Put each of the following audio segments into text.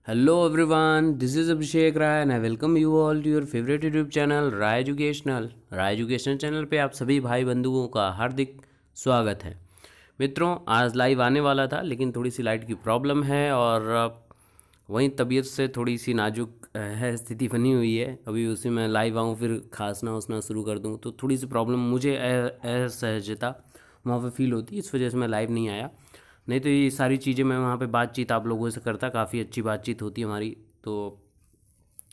Hello everyone, this is Abhishek Rai and I welcome you all to your favorite YouTube channel Rai educational. Rai educational channel पे आप सभी भाई बंधुओं का हार्दिक स्वागत है। मित्रों, आज लाइव आने वाला था लेकिन थोड़ी सी लाइट की प्रॉब्लम है और वहीं तबीयत से थोड़ी सी नाजुक है, स्थिति बनी हुई है। अभी उसी में लाइव आऊँ फिर खांसना उसना शुरू कर दूँ तो थोड़ी सी प्रॉब्लम मुझे असहजता वहाँ पे फील होती है, इस वजह से मैं लाइव नहीं आया। नहीं तो ये सारी चीज़ें मैं वहाँ पे बातचीत आप लोगों से करता, काफ़ी अच्छी बातचीत होती है हमारी। तो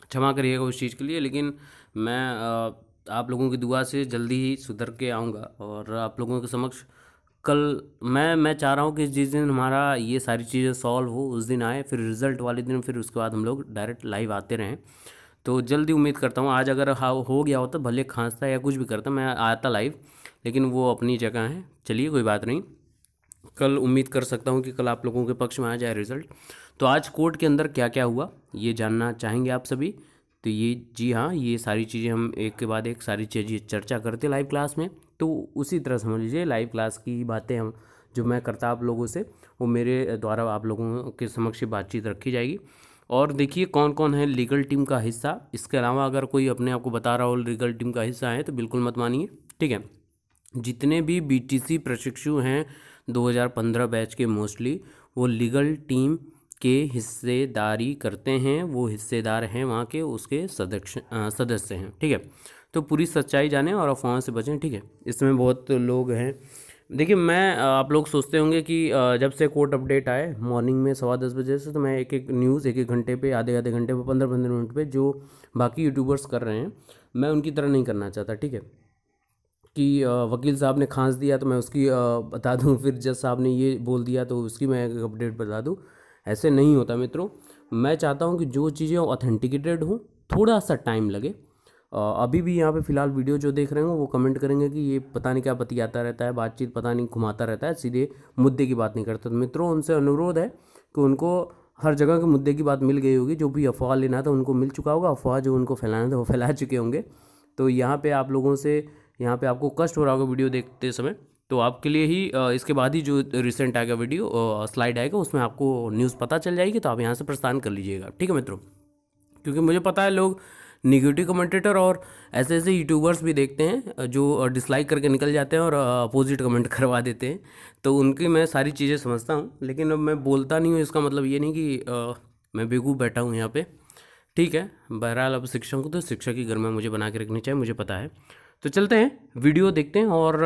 क्षमा करिएगा उस चीज़ के लिए, लेकिन मैं आप लोगों की दुआ से जल्दी ही सुधर के आऊँगा और आप लोगों के समक्ष कल मैं चाह रहा हूँ कि जिस दिन हमारा ये सारी चीज़ें सॉल्व हो उस दिन आए, फिर रिज़ल्ट वाले दिन, फिर उसके बाद हम लोग डायरेक्ट लाइव आते रहें। तो जल्दी उम्मीद करता हूँ, आज अगर हो गया होता, भले खांसता या कुछ भी करता, मैं आता लाइव, लेकिन वो अपनी जगह है। चलिए कोई बात नहीं, कल उम्मीद कर सकता हूँ कि कल आप लोगों के पक्ष में आ जाए रिज़ल्ट। तो आज कोर्ट के अंदर क्या क्या हुआ ये जानना चाहेंगे आप सभी। तो ये जी हाँ, ये सारी चीज़ें हम एक के बाद एक सारी चीज़ें चर्चा करते लाइव क्लास में। तो उसी तरह समझ लीजिए लाइव क्लास की बातें हम जो मैं करता आप लोगों से, वो मेरे द्वारा आप लोगों के समक्ष बातचीत रखी जाएगी। और देखिए कौन कौन है लीगल टीम का हिस्सा। इसके अलावा अगर कोई अपने आप को बता रहा हो लीगल टीम का हिस्सा है तो बिल्कुल मत मानिए, ठीक है। जितने भी बीटीसी प्रशिक्षु हैं 2015 बैच के, मोस्टली वो लीगल टीम के हिस्सेदारी करते हैं, वो हिस्सेदार हैं वहाँ के, उसके सदस्य हैं, ठीक है। तो पूरी सच्चाई जानें और अफवाहों से बचें, ठीक है। इसमें बहुत लोग हैं। देखिए मैं आप लोग सोचते होंगे कि जब से कोर्ट अपडेट आए मॉर्निंग में 10:15 बजे से, तो मैं एक एक न्यूज़ एक एक घंटे पे, आधे आधे घंटे पे, 15-15 मिनट पे जो बाकी यूट्यूबर्स कर रहे हैं, मैं उनकी तरह नहीं करना चाहता, ठीक है। कि वकील साहब ने खांस दिया तो मैं उसकी बता दूं, फिर जज साहब ने ये बोल दिया तो उसकी मैं एक अपडेट बता दूं। ऐसे नहीं होता मित्रों। मैं चाहता हूं कि जो चीज़ें ऑथेंटिकेटेड हों, थोड़ा सा टाइम लगे। अभी भी यहाँ पे फ़िलहाल वीडियो जो देख रहे हो वो कमेंट करेंगे कि ये पता नहीं क्या बतियाता रहता है, बातचीत पता नहीं घुमाता रहता है, सीधे मुद्दे की बात नहीं करता। तो मित्रों उनसे अनुरोध है कि उनको हर जगह के मुद्दे की बात मिल गई होगी। जो भी अफवाह लेना था उनको मिल चुका होगा, अफवाह जो उनको फैलाना था वो फैला चुके होंगे। तो यहाँ पे आप लोगों से, यहाँ पे आपको कष्ट हो रहा होगा वीडियो देखते समय, तो आपके लिए ही इसके बाद ही जो रिसेंट आएगा वीडियो स्लाइड आएगा उसमें आपको न्यूज़ पता चल जाएगी, तो आप यहाँ से प्रस्थान कर लीजिएगा, ठीक है मित्रों। क्योंकि मुझे पता है लोग निगेटिव कमेंटेटर और ऐसे ऐसे यूट्यूबर्स भी देखते हैं जो डिसलाइक करके निकल जाते हैं और अपोजिट कमेंट करवा देते हैं। तो उनकी मैं सारी चीज़ें समझता हूँ, लेकिन अब मैं बोलता नहीं हूँ, इसका मतलब ये नहीं कि मैं बेवकूफ़ बैठा हूँ यहाँ पे, ठीक है। बहरहाल अब शिक्षक को तो शिक्षा की गरिमा मुझे बना के रखनी चाहिए, मुझे पता है। तो चलते हैं वीडियो देखते हैं और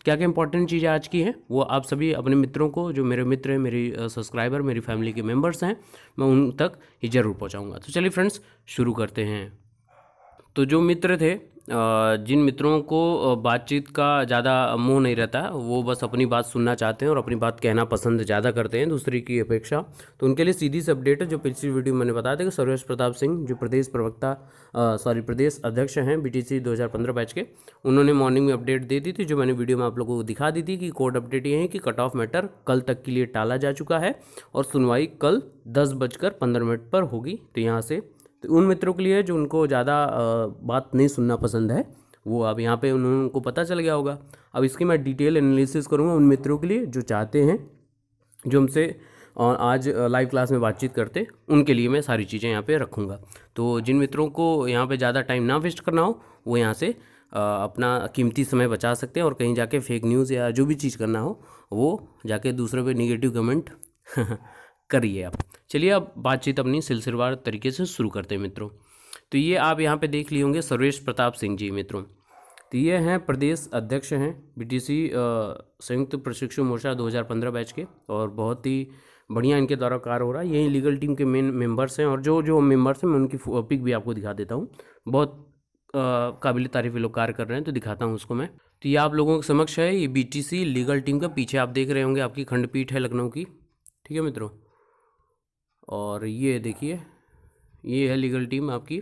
क्या क्या इंपॉर्टेंट चीज़ें आज की हैं वो आप सभी अपने मित्रों को, जो मेरे मित्र हैं, मेरी सब्सक्राइबर, मेरी फैमिली के मेंबर्स हैं, मैं उन तक ही ज़रूर पहुंचाऊंगा। तो चलिए फ्रेंड्स शुरू करते हैं। तो जो मित्र थे, जिन मित्रों को बातचीत का ज़्यादा मोह नहीं रहता, वो बस अपनी बात सुनना चाहते हैं और अपनी बात कहना पसंद ज़्यादा करते हैं दूसरी की अपेक्षा, तो उनके लिए सीधी सी अपडेट है। जो पिछली वीडियो में मैंने बताया था कि सर्वेश प्रताप सिंह जो प्रदेश प्रवक्ता, प्रदेश अध्यक्ष हैं बीटीसी 2015 बैच के, उन्होंने मॉर्निंग में अपडेट दे दी थी, जो मैंने वीडियो में आप लोगों को दिखा दी थी कि कोर्ट अपडेट ये है कि कट ऑफ मैटर कल तक के लिए टाला जा चुका है और सुनवाई कल 10:15 पर होगी। तो यहाँ से तो उन मित्रों के लिए जो उनको ज़्यादा बात नहीं सुनना पसंद है, वो अब यहाँ पे उनको पता चल गया होगा। अब इसकी मैं डिटेल एनालिसिस करूँगा उन मित्रों के लिए जो चाहते हैं, जो हमसे आज लाइव क्लास में बातचीत करते, उनके लिए मैं सारी चीज़ें यहाँ पे रखूँगा। तो जिन मित्रों को यहाँ पे ज़्यादा टाइम ना वेस्ट करना हो, वो यहाँ से अपना कीमती समय बचा सकते हैं और कहीं जाके फेक न्यूज़ या जो भी चीज़ करना हो वो जाके दूसरों पे नेगेटिव कमेंट करिए आप। चलिए अब बातचीत अपनी सिलसिलेवार तरीके से शुरू करते हैं मित्रों। तो ये आप यहाँ पे देख लिए होंगे सर्वेश प्रताप सिंह जी मित्रों। तो ये हैं प्रदेश अध्यक्ष हैं बीटीसी संयुक्त प्रशिक्षु मोर्चा 2015 बैच के, और बहुत ही बढ़िया इनके द्वारा कार्य हो रहा है। यही लीगल टीम के मेन मेंबर्स हैं और जो जो मेंबर्स हैं मैं उनकी पिक भी आपको दिखा देता हूँ। बहुत काबिल तारीफ लोग कार्य कर रहे हैं, तो दिखाता हूँ उसको मैं। तो ये आप लोगों के समक्ष है, ये बीटीसी लीगल टीम का पीछे आप देख रहे होंगे आपकी खंडपीठ है लखनऊ की, ठीक है मित्रों। और ये देखिए, ये है लीगल टीम आपकी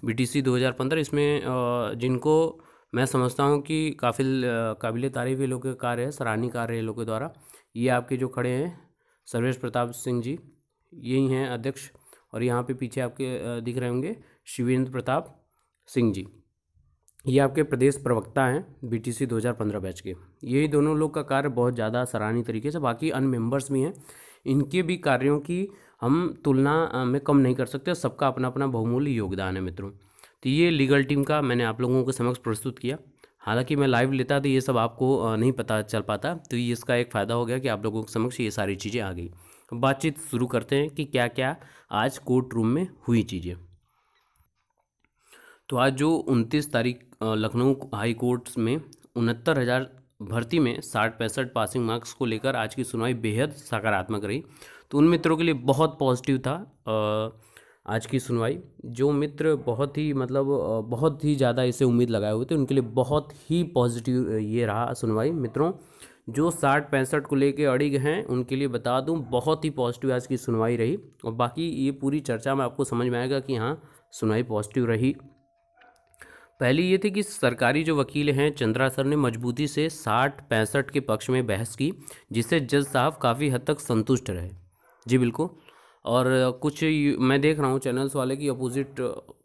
बीटीसी 2015। इसमें जिनको मैं समझता हूँ कि काफ़ी काबिल तारीफ़ ये लोग के कार्य है, सराहनीय कार्य है लोग के द्वारा। ये आपके जो खड़े हैं सर्वेश प्रताप सिंह जी, यही हैं अध्यक्ष, और यहाँ पे पीछे आपके दिख रहे होंगे शिवेंद्र प्रताप सिंह जी, ये आपके प्रदेश प्रवक्ता हैं बीटीसी 2015 बैच के। यही दोनों लोग का कार्य बहुत ज़्यादा सराहनीय तरीके से, बाकी अन्य मेंबर्स भी हैं, इनके भी कार्यों की हम तुलना में कम नहीं कर सकते। सबका अपना अपना बहुमूल्य योगदान है मित्रों। तो ये लीगल टीम का मैंने आप लोगों के समक्ष प्रस्तुत किया। हालांकि मैं लाइव लेता तो ये सब आपको नहीं पता चल पाता, तो ये इसका एक फ़ायदा हो गया कि आप लोगों के समक्ष ये सारी चीज़ें आ गई। बातचीत शुरू करते हैं कि क्या क्या आज कोर्ट रूम में हुई चीज़ें। तो आज जो 29 तारीख लखनऊ हाई कोर्ट में 69,000 भर्ती में 60-65 पासिंग मार्क्स को लेकर आज की सुनवाई बेहद सकारात्मक रही। तो उन मित्रों के लिए बहुत पॉजिटिव था आज की सुनवाई। जो मित्र बहुत ही बहुत ही ज़्यादा इसे उम्मीद लगाए हुए थे, उनके लिए बहुत ही पॉजिटिव ये रहा सुनवाई मित्रों। जो 60-65 को लेके अड़िग हैं उनके लिए बता दूं बहुत ही पॉजिटिव आज की सुनवाई रही। और बाकी ये पूरी चर्चा में आपको समझ में आएगा कि हाँ सुनवाई पॉजिटिव रही। पहली ये थी कि सरकारी जो वकील हैं चंद्रा सर ने मजबूती से 60-65 के पक्ष में बहस की, जिससे जज साहब काफ़ी हद तक संतुष्ट रहे। जी बिल्कुल। और कुछ मैं देख रहा हूँ चैनल्स वाले की अपोजिट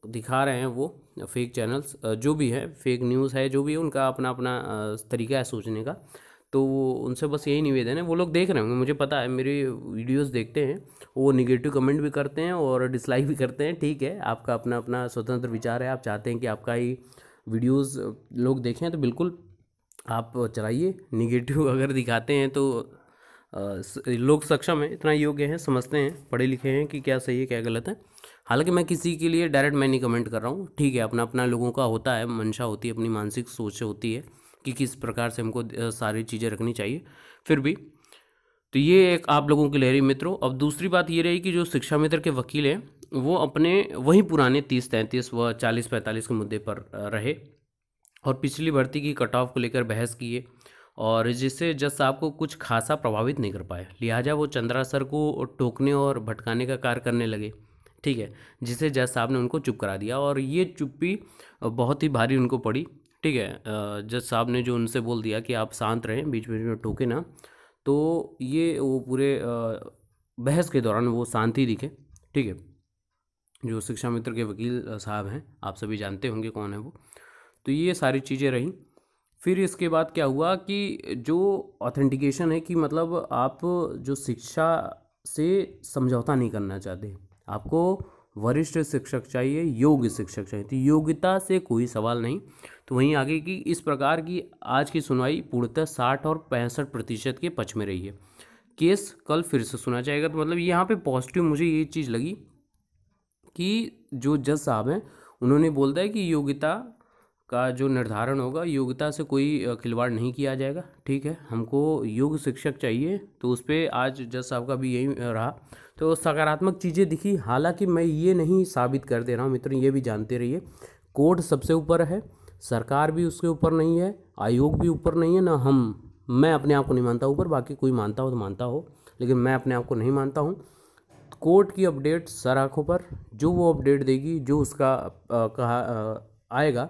दिखा रहे हैं, वो फेक चैनल्स जो भी है, फेक न्यूज़ है जो भी है, उनका अपना अपना तरीका है सोचने का। तो उनसे बस यही निवेदन है, वो लोग देख रहे होंगे, मुझे पता है, मेरी वीडियोस देखते हैं, वो निगेटिव कमेंट भी करते हैं और डिसलाइक भी करते हैं। ठीक है, आपका अपना अपना स्वतंत्र विचार है, आप चाहते हैं कि आपका ही वीडियोस लोग देखें तो बिल्कुल आप चलाइए। निगेटिव अगर दिखाते हैं तो लोग सक्षम हैं, इतना योग्य हैं, समझते हैं, पढ़े लिखे हैं कि क्या सही है क्या गलत है। हालांकि मैं किसी के लिए डायरेक्ट मैं नहीं कमेंट कर रहा हूँ। ठीक है, अपना अपना लोगों का होता है, मंशा होती है, अपनी मानसिक सोच होती है कि किस प्रकार से हमको सारी चीज़ें रखनी चाहिए। फिर भी तो ये एक आप लोगों की लहरी मित्रों। अब दूसरी बात ये रही कि जो शिक्षा मित्र के वकील हैं वो अपने वही पुराने 30-33 व 40-45 के मुद्दे पर रहे और पिछली भर्ती की कट ऑफ को लेकर बहस किए, और जिससे जज साहब को कुछ खासा प्रभावित नहीं कर पाए। लिहाजा वो चंद्रा सर को टोकने और भटकाने का कार्य करने लगे। ठीक है, जिसे जज साहब ने उनको चुप करा दिया, और ये चुप्पी बहुत ही भारी उनको पड़ी। ठीक है, जज साहब ने जो उनसे बोल दिया कि आप शांत रहें, बीच बीच में टोके ना, तो ये वो पूरे बहस के दौरान वो शांति दिखे। ठीक है, जो शिक्षा मित्र के वकील साहब हैं, आप सभी जानते होंगे कौन है वो। तो ये सारी चीज़ें रहीं। फिर इसके बाद क्या हुआ कि जो ऑथेंटिकेशन है कि आप जो शिक्षा से समझौता नहीं करना चाहते, आपको वरिष्ठ शिक्षक चाहिए, योग्य शिक्षक चाहिए, तो योग्यता से कोई सवाल नहीं। तो वहीं आगे की इस प्रकार की आज की सुनवाई पूर्णतः 60 और 65% के पक्ष में रही है। केस कल फिर से सुना जाएगा। तो यहाँ पे पॉजिटिव मुझे ये चीज़ लगी कि जो जज साहब हैं उन्होंने बोल दिया कि योग्यता का जो निर्धारण होगा, योग्यता से कोई खिलवाड़ नहीं किया जाएगा। ठीक है, हमको योग्य शिक्षक चाहिए, तो उस पर आज जज साहब का भी यही रहा। तो सकारात्मक चीज़ें दिखी। हालांकि मैं ये नहीं साबित कर दे रहा हूँ मित्रों, ये भी जानते रहिए, कोर्ट सबसे ऊपर है, सरकार भी उसके ऊपर नहीं है, आयोग भी ऊपर नहीं है, ना मैं अपने आप को नहीं मानता ऊपर, बाकी कोई मानता हो तो मानता हो, लेकिन मैं अपने आप को नहीं मानता हूँ। कोर्ट की अपडेट सर आँखों पर, जो वो अपडेट देगी, जो उसका आएगा,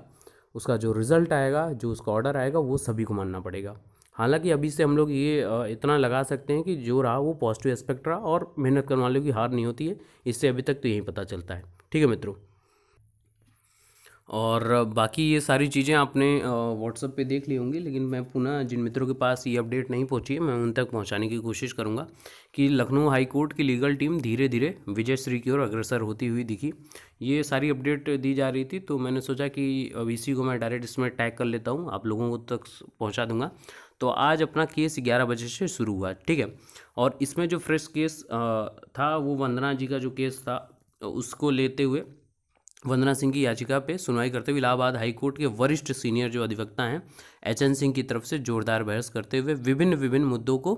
उसका जो रिज़ल्ट आएगा, जो उसका ऑर्डर आएगा, वो सभी को मानना पड़ेगा। हालांकि अभी से हम लोग ये इतना लगा सकते हैं कि जो रहा वो पॉजिटिव एस्पेक्ट रहा, और मेहनत करने वालों की हार नहीं होती है, इससे अभी तक तो यही पता चलता है। ठीक है मित्रों, और बाकी ये सारी चीज़ें आपने व्हाट्सएप पे देख ली होंगी, लेकिन मैं पुनः जिन मित्रों के पास ये अपडेट नहीं पहुंची है, मैं उन तक पहुंचाने की कोशिश करूंगा कि लखनऊ हाई कोर्ट की लीगल टीम धीरे धीरे विजय श्री की ओर अग्रसर होती हुई दिखी। ये सारी अपडेट दी जा रही थी, तो मैंने सोचा कि अब इसी को मैं डायरेक्ट इसमें टैग कर लेता हूँ, आप लोगों को तक पहुँचा दूँगा। तो आज अपना केस 11 बजे से शुरू हुआ। ठीक है, और इसमें जो फ्रेश केस था वो वंदना जी का जो केस था, उसको लेते हुए वंदना सिंह की याचिका पे सुनवाई करते हुए इलाहाबाद हाई कोर्ट के वरिष्ठ सीनियर जो अधिवक्ता हैं HN सिंह की तरफ से जोरदार बहस करते हुए विभिन्न मुद्दों को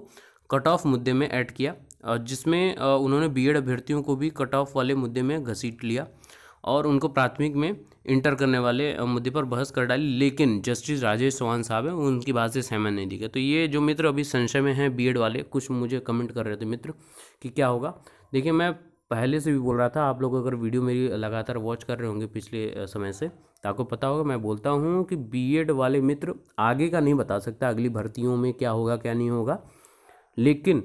कट ऑफ मुद्दे में ऐड किया, जिसमें उन्होंने बीएड अभ्यर्थियों को भी कट ऑफ वाले मुद्दे में घसीट लिया और उनको प्राथमिक में इंटर करने वाले मुद्दे पर बहस कर डाली। लेकिन जस्टिस राजेश चौहान साहब हैं, उनकी बात से सहमत नहीं दिखे। तो ये जो मित्र अभी संशय में हैं बीएड वाले, कुछ मुझे कमेंट कर रहे थे मित्र कि क्या होगा। देखिए, मैं पहले से भी बोल रहा था, आप लोग अगर वीडियो मेरी लगातार वॉच कर रहे होंगे पिछले समय से, तो आपको पता होगा मैं बोलता हूँ कि बीएड वाले मित्र आगे का नहीं बता सकता, अगली भर्तियों में क्या होगा क्या नहीं होगा, लेकिन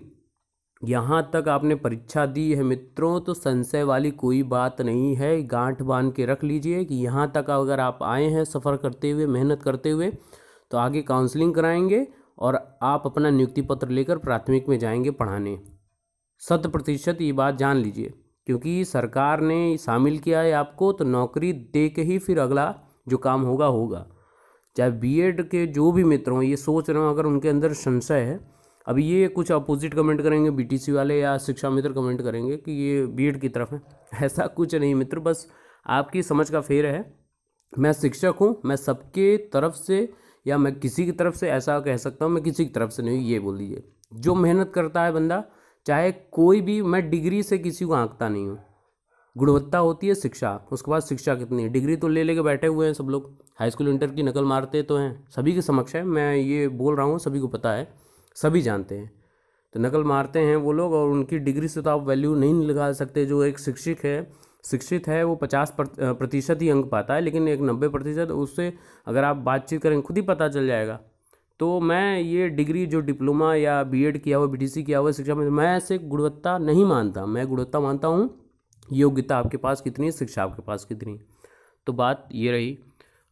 यहाँ तक आपने परीक्षा दी है मित्रों, तो संशय वाली कोई बात नहीं है। गांठ बांध के रख लीजिए कि यहाँ तक अगर आप आए हैं सफ़र करते हुए, मेहनत करते हुए, तो आगे काउंसलिंग कराएंगे और आप अपना नियुक्ति पत्र लेकर प्राथमिक में जाएंगे पढ़ाने। 100% ये बात जान लीजिए, क्योंकि सरकार ने शामिल किया है आपको, तो नौकरी दे के ही फिर अगला जो काम होगा होगा। चाहे बीएड के जो भी मित्र हों ये सोच रहे हो, अगर उनके अंदर संशय है, अभी ये कुछ अपोजिट कमेंट करेंगे बीटीसी वाले या शिक्षा मित्र कमेंट करेंगे कि ये बीएड की तरफ है, ऐसा कुछ नहीं मित्र, बस आपकी समझ का फेर है। मैं शिक्षक हूँ, मैं सबके तरफ से या मैं किसी की तरफ से ऐसा कह सकता हूँ, मैं किसी की तरफ से नहीं, ये बोल दीजिए। जो मेहनत करता है बंदा, चाहे कोई भी, मैं डिग्री से किसी को आंकता नहीं हूँ, गुणवत्ता होती है शिक्षा, उसके बाद शिक्षा कितनी है। डिग्री तो ले लेके बैठे हुए हैं सब लोग, हाई स्कूल इंटर की नकल मारते तो हैं, सभी के समक्ष है, मैं ये बोल रहा हूँ, सभी को पता है, सभी जानते हैं। तो नकल मारते हैं वो लोग, और उनकी डिग्री से तो आप वैल्यू नहीं लगा सकते। जो एक शिक्षित है वो 50% ही अंक पाता है, लेकिन एक 90% उससे अगर आप बातचीत करें खुद ही पता चल जाएगा। तो मैं ये डिग्री जो डिप्लोमा या बीएड किया हुआ, बीटीसी किया हुआ शिक्षा में, मैं ऐसे गुणवत्ता नहीं मानता। मैं गुणवत्ता मानता हूँ योग्यता आपके पास कितनी है, शिक्षा आपके पास कितनी है। तो बात ये रही।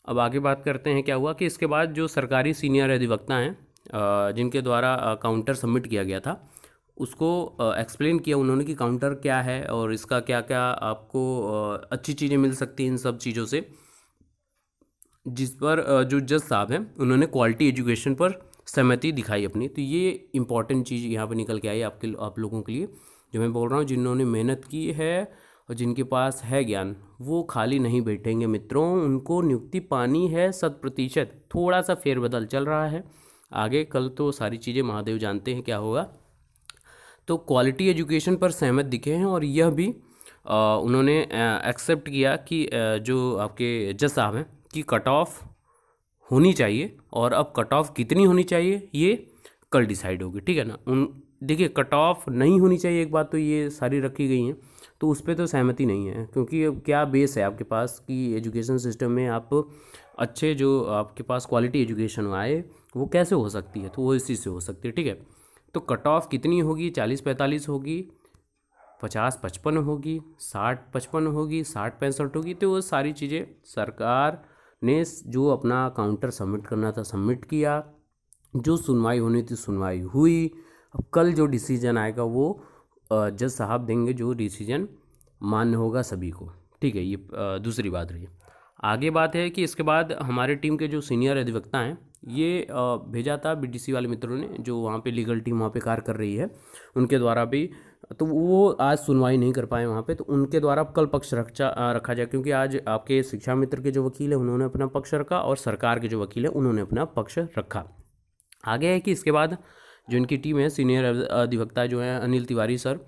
अब आगे बात करते हैं क्या हुआ कि इसके बाद जो सरकारी सीनियर अधिवक्ता हैं जिनके द्वारा काउंटर सबमिट किया गया था, उसको एक्सप्लेन किया उन्होंने कि काउंटर क्या है और इसका क्या क्या आपको अच्छी चीज़ें मिल सकती हैं इन सब चीज़ों से, जिस पर जो जज साहब हैं उन्होंने क्वालिटी एजुकेशन पर सहमति दिखाई अपनी। तो ये इंपॉर्टेंट चीज़ यहाँ पे निकल के आई आप लोगों के लिए, जो मैं बोल रहा हूँ, जिन्होंने मेहनत की है और जिनके पास है ज्ञान, वो खाली नहीं बैठेंगे मित्रों, उनको नियुक्ति पानी है 100%। थोड़ा सा फेरबदल चल रहा है, आगे कल तो सारी चीज़ें महादेव जानते हैं क्या होगा। तो क्वालिटी एजुकेशन पर सहमत दिखे हैं, और यह भी उन्होंने एक्सेप्ट किया कि जो आपके जज साहब हैं कि कट ऑफ होनी चाहिए, और अब कट ऑफ कितनी होनी चाहिए ये कल डिसाइड होगी, ठीक है ना। देखिए, कट ऑफ नहीं होनी चाहिए एक बात तो ये सारी रखी गई हैं, तो उस पर तो सहमति नहीं है, क्योंकि अब क्या बेस है आपके पास कि एजुकेशन सिस्टम में आप अच्छे जो आपके पास क्वालिटी एजुकेशन आए, वो कैसे हो सकती है, तो वो इसी से हो सकती है, ठीक है। तो कट ऑफ कितनी होगी, 40-45 होगी, 50-55 होगी, 60-55 होगी, 60-65 होगी, तो वो सारी चीज़ें सरकार ने जो अपना काउंटर सबमिट करना था सबमिट किया, जो सुनवाई होनी थी सुनवाई हुई। अब कल जो डिसीजन आएगा वो जज साहब देंगे, जो डिसीजन मान्य होगा सभी को, ठीक है। ये दूसरी बात रही। आगे बात है कि इसके बाद हमारे टीम के जो सीनियर अधिवक्ता हैं, ये भेजा था बीटीसी वाले मित्रों ने, जो वहाँ पे लीगल टीम वहाँ पे कार्य कर रही है, उनके द्वारा भी, तो वो आज सुनवाई नहीं कर पाए वहाँ पे, तो उनके द्वारा कल पक्ष रखा जाए, क्योंकि आज आपके शिक्षा मित्र के जो वकील है उन्होंने अपना पक्ष रखा, और सरकार के जो वकील है उन्होंने अपना पक्ष रखा। आगे है कि इसके बाद जो इनकी टीम है, सीनियर अधिवक्ता जो है अनिल तिवारी सर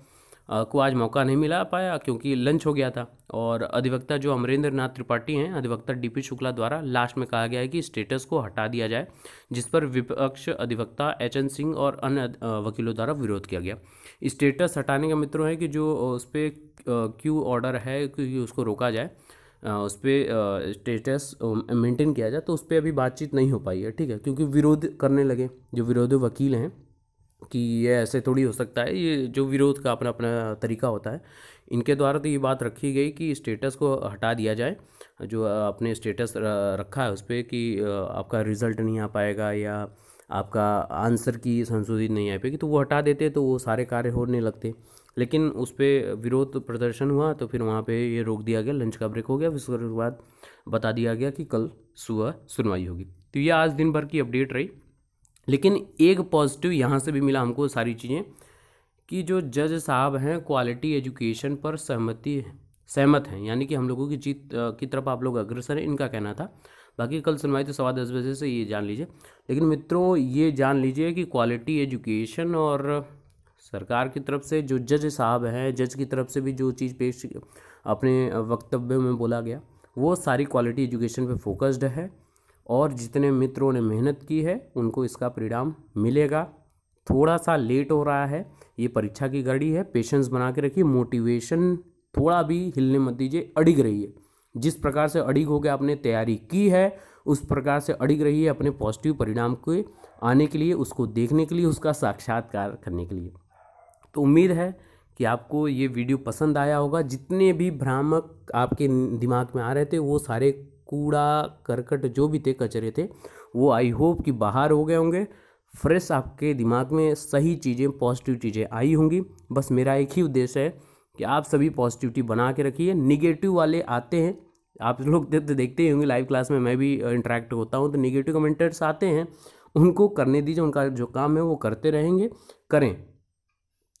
को आज मौका नहीं मिला पाया क्योंकि लंच हो गया था, और अधिवक्ता जो अमरेंद्र नाथ त्रिपाठी हैं, अधिवक्ता डीपी शुक्ला द्वारा लास्ट में कहा गया है कि स्टेटस को हटा दिया जाए, जिस पर विपक्ष अधिवक्ता एचएन सिंह और अन्य वकीलों द्वारा विरोध किया गया। स्टेटस हटाने का मित्रों है कि जो उस पर क्यू ऑर्डर है कि उसको रोका जाए, उस पर स्टेटस मेंटेन किया जाए, तो उस पर अभी बातचीत नहीं हो पाई है, ठीक है, क्योंकि विरोध करने लगे जो विरोधी वकील हैं कि ये ऐसे थोड़ी हो सकता है, ये जो विरोध का अपना अपना तरीका होता है। इनके द्वारा तो ये बात रखी गई कि स्टेटस को हटा दिया जाए, जो आपने स्टेटस रखा है उस पर कि आपका रिज़ल्ट नहीं आ पाएगा या आपका आंसर की संशोधित नहीं आ पाएगी, तो वो हटा देते तो वो सारे कार्य होने लगते। लेकिन उस पर विरोध प्रदर्शन हुआ, तो फिर वहाँ पे ये रोक दिया गया, लंच का ब्रेक हो गया, फिर उसके बाद बता दिया गया कि कल सुबह सुनवाई होगी। तो ये आज दिन भर की अपडेट रही। लेकिन एक पॉजिटिव यहाँ से भी मिला हमको सारी चीज़ें, कि जो जज साहब हैं क्वालिटी एजुकेशन पर सहमत हैं, यानी कि हम लोगों की जीत की तरफ आप लोग अग्रसर हैं, इनका कहना था। बाकी कल सुनवाई तो 10:15 बजे से, ये जान लीजिए। लेकिन मित्रों ये जान लीजिए कि क्वालिटी एजुकेशन और सरकार की तरफ से जो जज साहब हैं, जज की तरफ से भी जो चीज़ पेश अपने वक्तव्य में बोला गया, वो सारी क्वालिटी एजुकेशन पे फोकस्ड है, और जितने मित्रों ने मेहनत की है उनको इसका परिणाम मिलेगा। थोड़ा सा लेट हो रहा है, ये परीक्षा की घड़ी है, पेशेंस बना के रखिए, मोटिवेशन थोड़ा भी हिलने मत दीजिए, अडिग रहिए। जिस प्रकार से अडिग होकर आपने तैयारी की है उस प्रकार से अडिग रहिए अपने पॉजिटिव परिणाम के आने के लिए, उसको देखने के लिए, उसका साक्षात्कार करने के लिए। तो उम्मीद है कि आपको ये वीडियो पसंद आया होगा। जितने भी भ्रामक आपके दिमाग में आ रहे थे, वो सारे कूड़ा करकट जो भी थे, कचरे थे, वो आई होप कि बाहर हो गए होंगे। फ्रेश आपके दिमाग में सही चीज़ें, पॉजिटिव चीज़ें आई होंगी। बस मेरा एक ही उद्देश्य है कि आप सभी पॉजिटिविटी बना के रखिए। निगेटिव वाले आते हैं, आप लोग देखते ही होंगे, लाइव क्लास में मैं भी इंटरेक्ट होता हूँ, तो निगेटिव कमेंटर्स आते हैं, उनको करने दीजिए, उनका जो काम है वो करते रहेंगे, करें।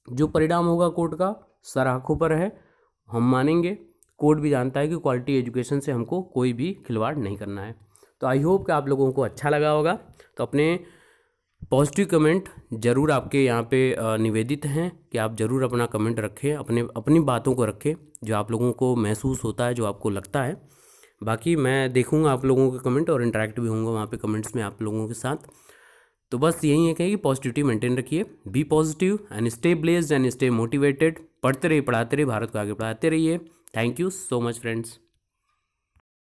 जो परिणाम होगा कोर्ट का सर आँखों पर है, हम मानेंगे। कोर्ट भी जानता है कि क्वालिटी एजुकेशन से हमको कोई भी खिलवाड़ नहीं करना है। तो आई होप कि आप लोगों को अच्छा लगा होगा। तो अपने पॉजिटिव कमेंट ज़रूर आपके यहाँ पे निवेदित हैं कि आप ज़रूर अपना कमेंट रखें, अपनी बातों को रखें जो आप लोगों को महसूस होता है, जो आपको लगता है। बाकी मैं देखूंगा आप लोगों के कमेंट और इंटरेक्ट भी होऊंगा वहाँ पे कमेंट्स में आप लोगों के साथ। तो बस यही है कि पॉजिटिविटी मेंटेन रखिए, be positive and stay blessed and stay motivated. पढ़ते रहिए, पढ़ाते रहिए, भारत को आगे बढ़ाते रहिए। Thank you so much friends.